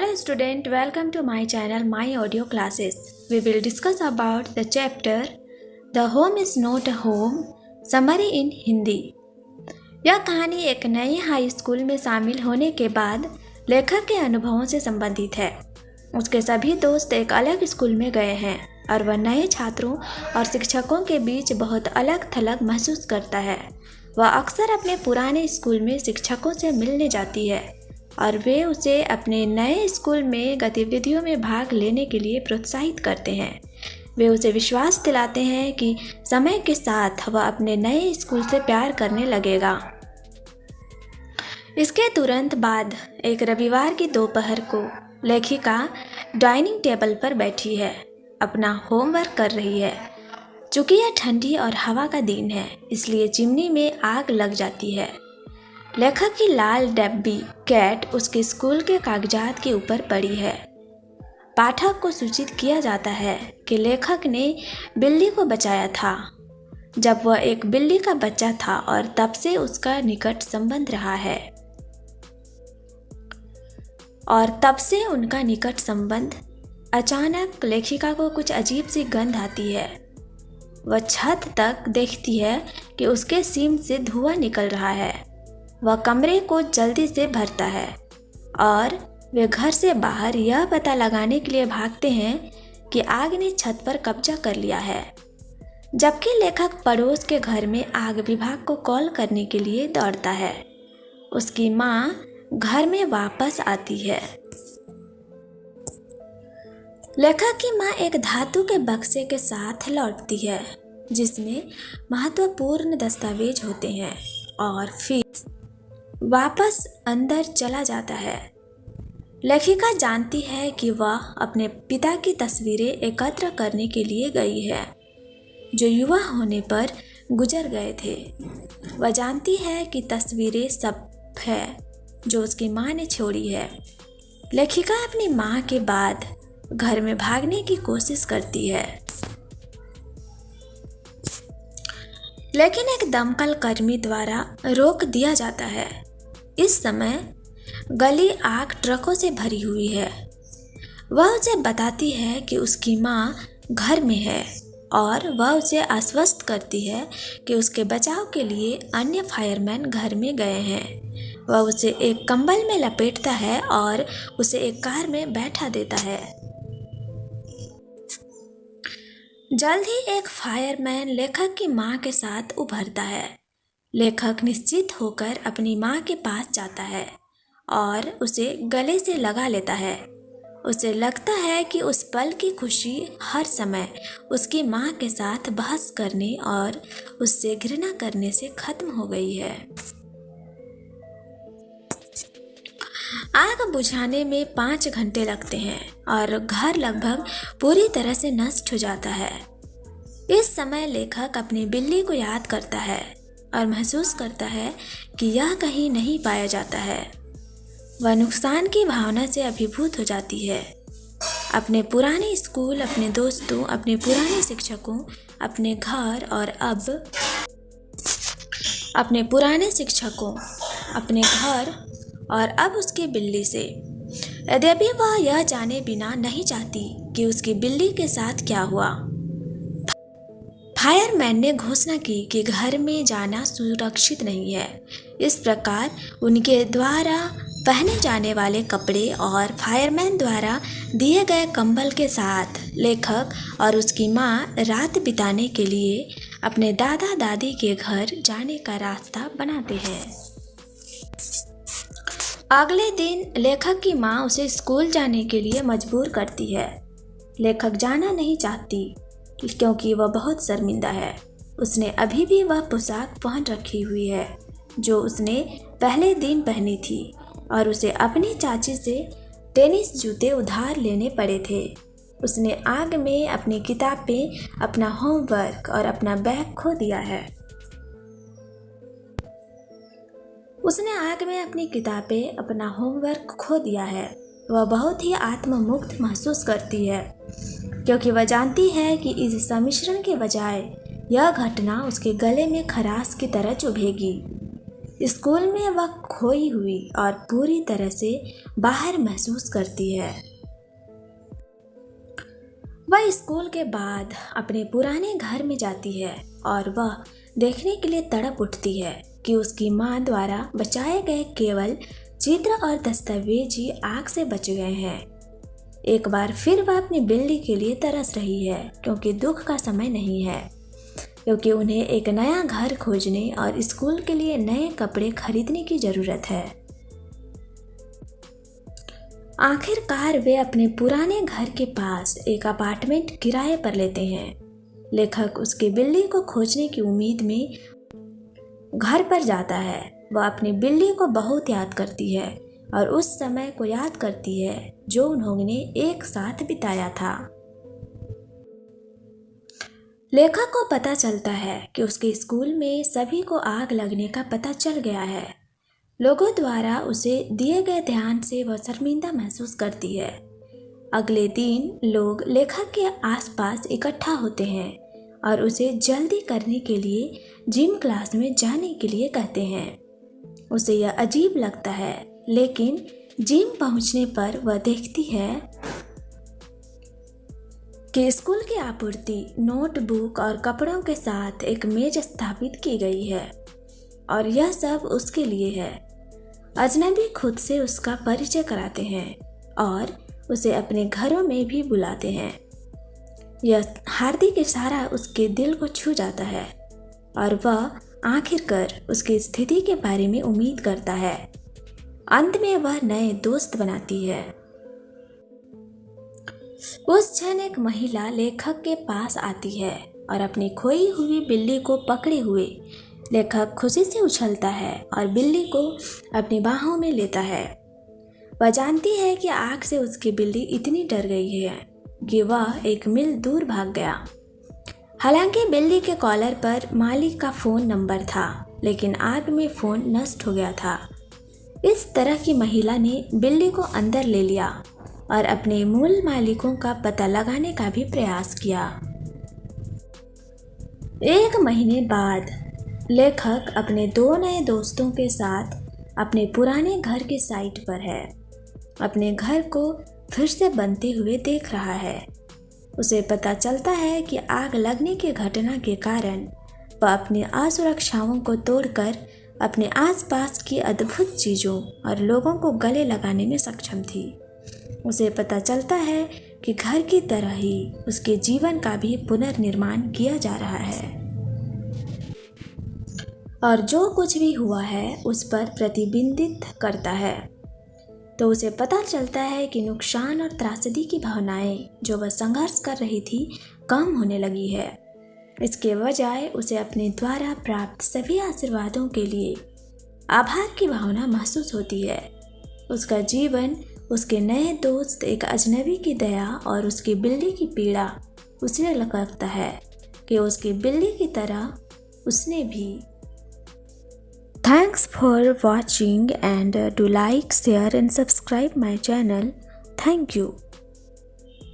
Hello student, welcome to my channel My Audio Classes. We will discuss about the chapter The Home is Not a Home Summary in Hindi. यह कहानी एक नए high school में शामिल होने के बाद लेखक के अनुभवों से संबंधित है। उसके सभी दोस्त एक अलग स्कूल में गए हैं और वह नए छात्रों और शिक्षकों के बीच बहुत अलग थलग महसूस करता है। वह अक्सर अपने पुराने स्कूल में शिक्षकों से मिलने जाती है और वे उसे अपने नए स्कूल में गतिविधियों में भाग लेने के लिए प्रोत्साहित करते हैं। वे उसे विश्वास दिलाते हैं कि समय के साथ वह अपने नए स्कूल से प्यार करने लगेगा। इसके तुरंत बाद एक रविवार की दोपहर को लेखिका डाइनिंग टेबल पर बैठी है, अपना होमवर्क कर रही है। चूँकि यह ठंडी और हवा का दिन है, इसलिए चिमनी में आग लग जाती है। लेखक की लाल डब्बी कैट उसके स्कूल के कागजात के ऊपर पड़ी है। पाठक को सूचित किया जाता है कि लेखक ने बिल्ली को बचाया था जब वह एक बिल्ली का बच्चा था और तब से उसका निकट संबंध रहा है और तब से उनका निकट संबंध। अचानक लेखिका को कुछ अजीब सी गंध आती है। वह छत तक देखती है कि उसके सीम से धुआं निकल रहा है। वह कमरे को जल्दी से भरता है और वे घर से बाहर यह पता लगाने के लिए भागते हैं कि आग ने छत पर कब्जा कर लिया है। जबकि लेखक पड़ोस के घर में आग विभाग को कॉल करने के लिए दौड़ता है। उसकी माँ घर में वापस आती है। लेखक की माँ एक धातु के बक्से के साथ लौटती है जिसमें महत्वपूर्ण दस्तावेज होते हैं और फिर वापस अंदर चला जाता है। लेखिका जानती है कि वह अपने पिता की तस्वीरें एकत्र करने के लिए गई है जो युवा होने पर गुजर गए थे। वह जानती है कि तस्वीरें सब है जो उसकी माँ ने छोड़ी है। लेखिका अपनी माँ के बाद घर में भागने की कोशिश करती है, लेकिन एक दमकल कर्मी द्वारा रोक दिया जाता है। इस समय गली आग ट्रकों से भरी हुई है। वह उसे बताती है कि उसकी माँ घर में है और वह उसे आश्वस्त करती है कि उसके बचाव के लिए अन्य फायरमैन घर में गए हैं। वह उसे एक कंबल में लपेटता है और उसे एक कार में बैठा देता है। जल्द ही एक फायरमैन लेखक की माँ के साथ उभरता है। लेखक निश्चित होकर अपनी माँ के पास जाता है और उसे गले से लगा लेता है। उसे लगता है कि उस पल की खुशी हर समय उसकी माँ के साथ बहस करने और उससे घृणा करने से खत्म हो गई है। आग बुझाने में 5 घंटे लगते हैं और घर लगभग पूरी तरह से नष्ट हो जाता है। इस समय लेखक अपनी बिल्ली को याद करता है और महसूस करता है कि यह कहीं नहीं पाया जाता है। वह नुकसान की भावना से अभिभूत हो जाती है। अपने पुराने स्कूल, अपने दोस्तों, अपने पुराने शिक्षकों, अपने घर और अब अपने पुराने शिक्षकों, अपने घर और अब उसकी बिल्ली से। यद्यपि वह यह जाने बिना नहीं चाहती कि उसकी बिल्ली के साथ क्या हुआ। फायरमैन ने घोषणा की कि घर में जाना सुरक्षित नहीं है। इस प्रकार उनके द्वारा पहने जाने वाले कपड़े और फायरमैन द्वारा दिए गए कंबल के साथ लेखक और उसकी माँ रात बिताने के लिए अपने दादा दादी के घर जाने का रास्ता बनाते हैं। अगले दिन लेखक की माँ उसे स्कूल जाने के लिए मजबूर करती है। लेखक जाना नहीं चाहती क्योंकि वह बहुत शर्मिंदा है। उसने अभी भी वह पोशाक पहन रखी हुई है जो उसने पहले दिन पहनी थी और उसे अपनी चाची से टेनिस जूते उधार लेने पड़े थे। उसने आग में अपनी किताबें, अपना होमवर्क और अपना बैग खो दिया है। उसने आग में अपनी किताबें, अपना होमवर्क खो दिया है। वह बहुत ही आत्ममुक्त महसूस करती है क्योंकि वह जानती है कि इस सम्मिश्रण के बजाय यह घटना उसके गले में खराश की तरह चुभेगी। स्कूल में वह खोई हुई और पूरी तरह से बाहर महसूस करती है। वह स्कूल के बाद अपने पुराने घर में जाती है और वह देखने के लिए तड़प उठती है कि उसकी मां द्वारा बचाए गए केवल चित्र और दस्तावेज ही आग से बच गए हैं। एक बार फिर वह अपनी बिल्ली के लिए तरस रही है, क्योंकि दुख का समय नहीं है, क्योंकि उन्हें एक नया घर खोजने और स्कूल के लिए नए कपड़े खरीदने की ज़रूरत है। आखिरकार वे अपने पुराने घर के पास एक अपार्टमेंट किराए पर लेते हैं। लेखक उसकी बिल्ली को खोजने की उम्मीद में घर पर जाता है। वह अपनी बिल्ली को बहुत याद करती है और उस समय को याद करती है जो उन्होंने एक साथ बिताया था। लेखक को पता चलता है कि उसके स्कूल में सभी को आग लगने का पता चल गया है। लोगों द्वारा उसे दिए गए ध्यान से वह शर्मिंदा महसूस करती है। अगले दिन लोग लेखक के आसपास इकट्ठा होते हैं और उसे जल्दी करने के लिए जिम क्लास में जाने के लिए कहते हैं। उसे यह अजीब लगता है, लेकिन जिम पहुंचने पर वह देखती है कि स्कूल की आपूर्ति नोटबुक और कपड़ों के साथ एक मेज स्थापित की गई है और यह सब उसके लिए है। अजनबी खुद से उसका परिचय कराते हैं और उसे अपने घरों में भी बुलाते हैं। यह हार्दिक इशारा उसके दिल को छू जाता है और वह आखिरकार उसकी स्थिति के बारे में उम्मीद करता है। अंत में वह नए दोस्त बनाती है। उस क्षण एक महिला लेखक के पास आती है और अपनी खोई हुई बिल्ली को पकड़े हुए लेखक खुशी से उछलता है और बिल्ली को अपनी बाहों में लेता है। वह जानती है कि आग से उसकी बिल्ली इतनी डर गई है कि वह एक मील दूर भाग गया। हालांकि बिल्ली के कॉलर पर मालिक का फ़ोन नंबर था, लेकिन आग में फ़ोन नष्ट हो गया था। इस तरह की महिला ने बिल्ली को अंदर ले लिया और अपने मूल मालिकों का पता लगाने का भी प्रयास किया। 1 महीने बाद लेखक अपने 2 नए दोस्तों के साथ अपने पुराने घर की साइट पर है। अपने घर को फिर से बनते हुए देख रहा है। उसे पता चलता है कि आग लगने की घटना के कारण वह अपनी असुरक्षाओं को तोड़कर अपने आसपास की अद्भुत चीज़ों और लोगों को गले लगाने में सक्षम थी। उसे पता चलता है कि घर की तरह ही उसके जीवन का भी पुनर्निर्माण किया जा रहा है और जो कुछ भी हुआ है उस पर प्रतिबिंबित करता है। तो उसे पता चलता है कि नुकसान और त्रासदी की भावनाएं जो वह संघर्ष कर रही थी कम होने लगी है। इसके बजाय उसे अपने द्वारा प्राप्त सभी आशीर्वादों के लिए आभार की भावना महसूस होती है। उसका जीवन, उसके नए दोस्त, एक अजनबी की दया और उसकी बिल्ली की पीड़ा उसे लगता है कि उसकी बिल्ली की तरह उसने भी। Thanks for watching and do like, share and subscribe my channel. Thank you.